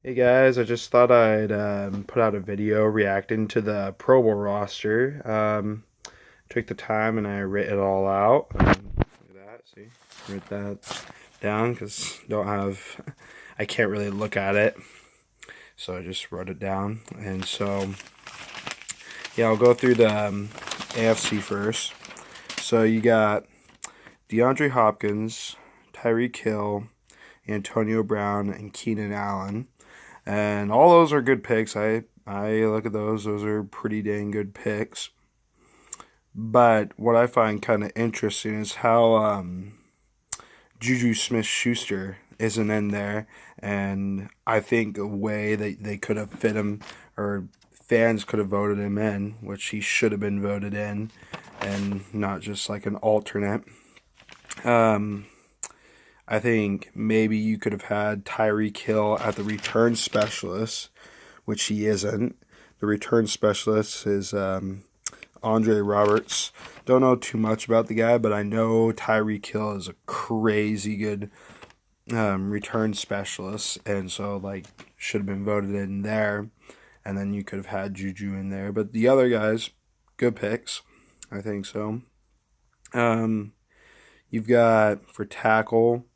Hey guys, I just thought I'd put out a video reacting to the Pro Bowl roster. Took the time and I wrote it all out. Look at that, see? Write that down because I can't really look at it. So I just wrote it down. And so, yeah, I'll go through the AFC first. So you got DeAndre Hopkins, Tyreek Hill, Antonio Brown, and Keenan Allen. And all those are good picks. I look at those; those are pretty dang good picks. But what I find kind of interesting is how Juju Smith-Schuster isn't in there, and I think a way that they could have fit him, or fans could have voted him in, which he should have been voted in, and not just like an alternate. Um, I think maybe you could have had Tyreek Hill at the return specialist, which he isn't. The return specialist is Andre Roberts. Don't know too much about the guy, but I know Tyreek Hill is a crazy good return specialist, and so like should have been voted in there. And then you could have had Juju in there, but the other guys, good picks, I think so. Um, you've got for tackle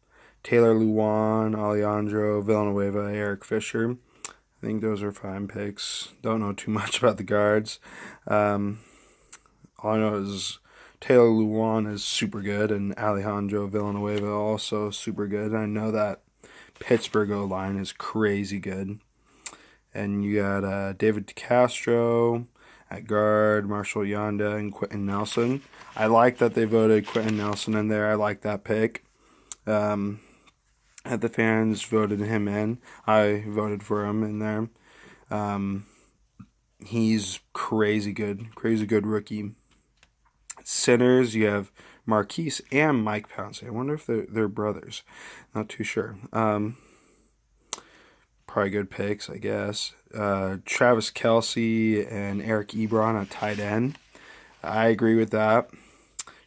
Taylor Lewan, Alejandro Villanueva, Eric Fisher. I think those are fine picks. Don't know too much about the guards. Um, all I know is Taylor Lewan is super good, and Alejandro Villanueva also super good. I know that Pittsburgh O line is crazy good. And you got David DeCastro at guard, Marshall Yanda, and Quentin Nelson. I like that they voted Quentin Nelson in there. I like that pick. Um, the fans voted him in. I voted for him in there. Um, he's crazy good rookie. Centers, you have Marquise and Mike Pouncey. I wonder if they're brothers. Not too sure. Probably good picks, I guess. Travis Kelsey and Eric Ebron at tight end. I agree with that.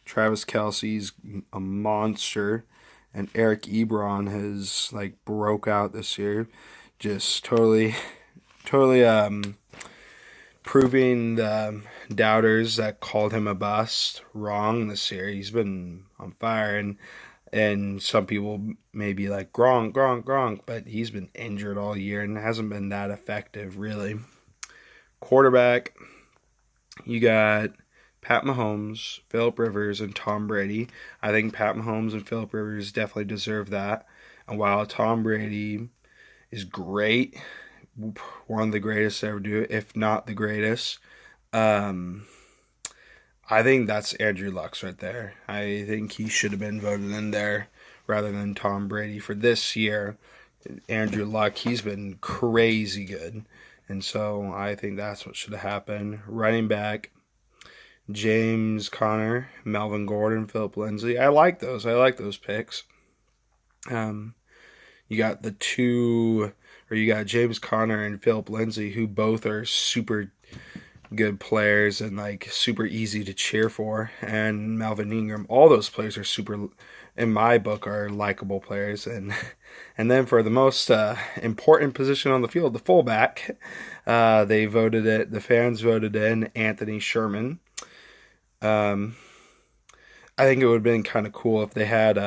Travis Kelsey's a monster, and Eric Ebron has like broke out this year, just totally proving the doubters that called him a bust wrong this year. He's been on fire, and some people may be like Gronk, Gronk, Gronk, but he's been injured all year and hasn't been that effective really. Quarterback, you got Pat Mahomes, Philip Rivers, and Tom Brady. I think Pat Mahomes and Philip Rivers definitely deserve that. And while Tom Brady is great, one of the greatest to ever do it, if not the greatest, um, I think that's Andrew Luck's right there. I think he should have been voted in there rather than Tom Brady for this year. Andrew Luck, he's been crazy good. And so I think that's what should have happened. Running back, James Conner, Melvin Gordon, Philip Lindsay. I like those. I like those picks. Um, you got you got James Conner and Philip Lindsay, who both are super good players and like super easy to cheer for. And Melvin Ingram, all those players are super, in my book, are likable players. And then for the most important position on the field, the fullback, they voted it. The fans voted in Anthony Sherman. Um, I think it would have been kind of cool if they had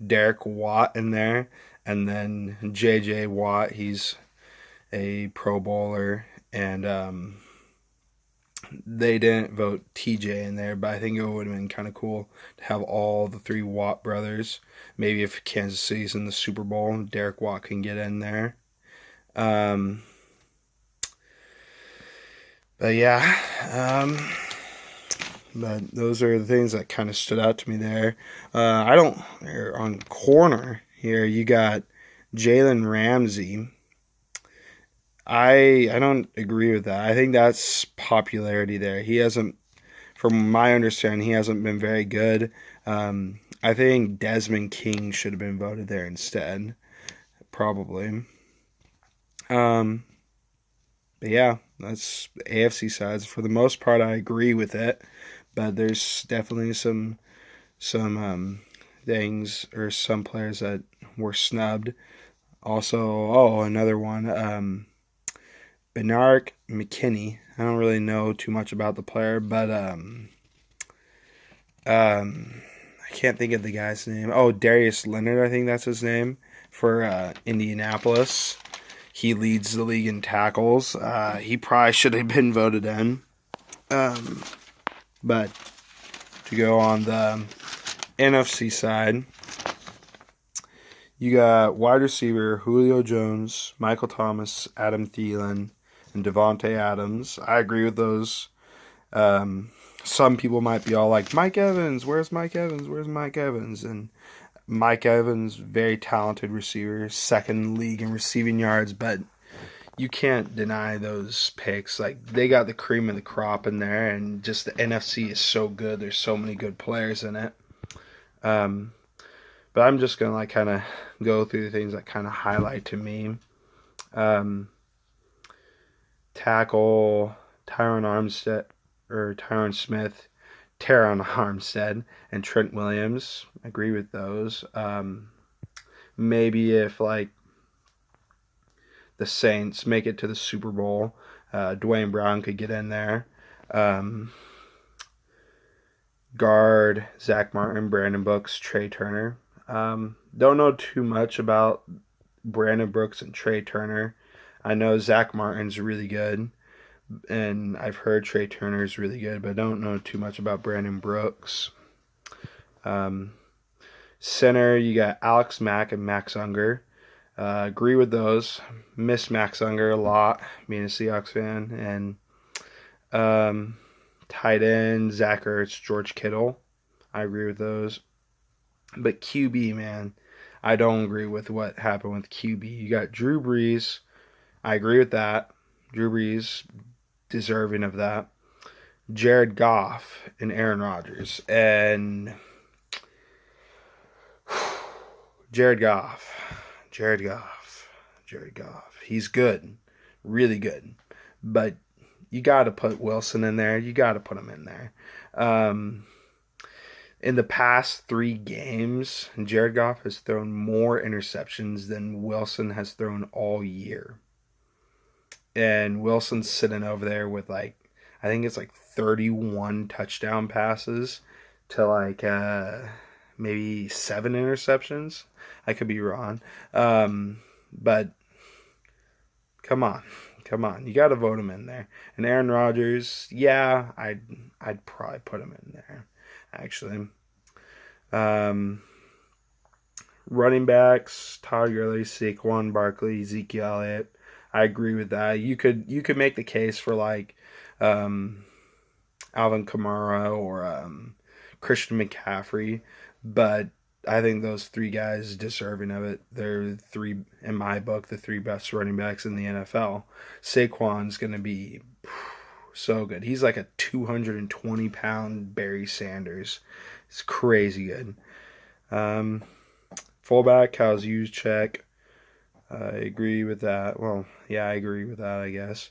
Derek Watt in there, and then J.J. Watt. He's a Pro Bowler, and they didn't vote TJ in there, but I think it would have been kind of cool to have all the three Watt brothers. Maybe if Kansas City's in the Super Bowl, Derek Watt can get in there. Um, but yeah, but those are the things that kind of stood out to me there. I don't. On corner here, you got Jalen Ramsey. I don't agree with that. I think that's popularity there. He hasn't, from my understanding, he hasn't been very good. I think Desmond King should have been voted there instead, probably. Um, but yeah, that's AFC sides. For the most part, I agree with it, but there's definitely some things or some players that were snubbed. Also, another one. Benark McKinney. I don't really know too much about the player, but I can't think of the guy's name. Oh, Darius Leonard, I think that's his name, for Indianapolis. He leads the league in tackles. He probably should have been voted in. But to go on the NFC side, you got wide receiver Julio Jones, Michael Thomas, Adam Thielen, and Devontae Adams. I agree with those. Some people might be all like, Mike Evans, where's Mike Evans? Where's Mike Evans? And Mike Evans, very talented receiver, second league in receiving yards, but you can't deny those picks. Like, they got the cream of the crop in there, and just the NFC is so good. There's so many good players in it. But I'm just going to kind of go through the things that kind of highlight to me. Tackle, Tyron Smith, Teron Armstead, and Trent Williams. I agree with those. Maybe if, like, the Saints make it to the Super Bowl, Dwayne Brown could get in there. Guard, Zach Martin, Brandon Brooks, Trey Turner. Don't know too much about Brandon Brooks and Trey Turner. I know Zach Martin's really good, and I've heard Trey Turner's really good, but I don't know too much about Brandon Brooks. Center, you got Alex Mack and Max Unger. Agree with those. Miss Max Unger a lot, being a Seahawks fan. And tight end, Zach Ertz, George Kittle. I agree with those. But QB, man, I don't agree with what happened with QB. You got Drew Brees. I agree with that. Drew Brees, deserving of that. Jared Goff and Aaron Rodgers. And Jared Goff. He's good. Really good. But you got to put Wilson in there. You got to put him in there. In the past 3 games, Jared Goff has thrown more interceptions than Wilson has thrown all year. And Wilson's sitting over there with, like, I think it's like 31 touchdown passes to, like, maybe 7 interceptions. I could be wrong. But come on. You got to vote him in there. And Aaron Rodgers, yeah, I'd probably put him in there, actually. Running backs, Todd Gurley, Saquon Barkley, Ezekiel Elliott. I agree with that. You could make the case for, like, Alvin Kamara or Christian McCaffrey, but I think those 3 guys deserving of it. They're 3, in my book, the 3 best running backs in the NFL. Saquon's going to be so good. He's like a 220-pound Barry Sanders. It's crazy good. Fullback, Kyle Juszczyk. I agree with that. Well, yeah, I agree with that, I guess.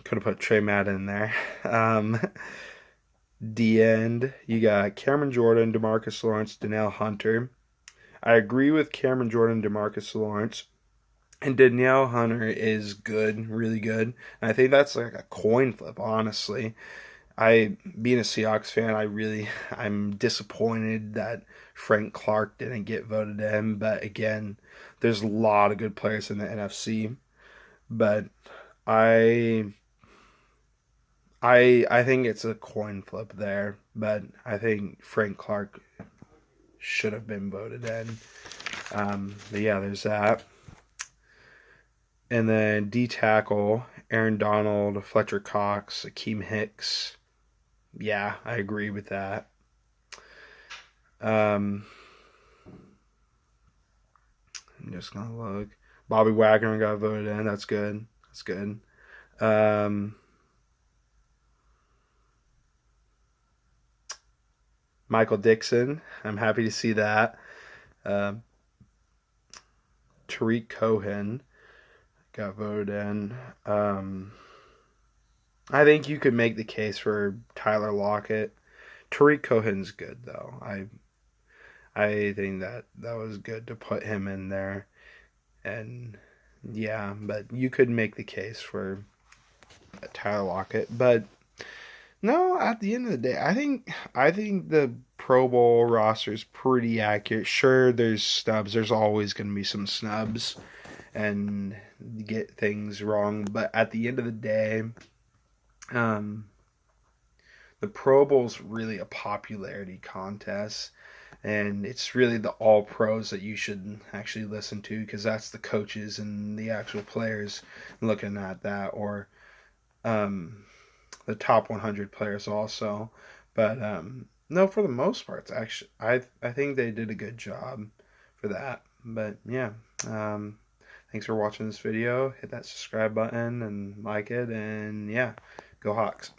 Could have put Trey Madden in there. D-end, you got Cameron Jordan, DeMarcus Lawrence, Danielle Hunter. I agree with Cameron Jordan, DeMarcus Lawrence. And Danielle Hunter is good, really good. And I think that's like a coin flip, honestly. Being a Seahawks fan, I'm disappointed that Frank Clark didn't get voted in. But again, there's a lot of good players in the NFC. But I think it's a coin flip there. But I think Frank Clark should have been voted in. But yeah, there's that. And then D-tackle, Aaron Donald, Fletcher Cox, Akeem Hicks. Yeah, I agree with that. I'm just going to look. Bobby Wagner got voted in. That's good. Michael Dixon. I'm happy to see that. Tariq Cohen got voted in. I think you could make the case for Tyler Lockett. Tariq Cohen's good, though. I think that was good to put him in there. And yeah, but you could make the case for Tyler Lockett. But no, at the end of the day, I think the Pro Bowl roster is pretty accurate. Sure, there's snubs. There's always going to be some snubs and get things wrong. But at the end of the day, um, the Pro Bowl's really a popularity contest. And it's really the all pros that you should actually listen to, because that's the coaches and the actual players looking at that, or um, the top 100 players also. But no, for the most part, it's actually I think they did a good job for that. But yeah, thanks for watching this video. Hit that subscribe button and like it, and yeah, go Hawks.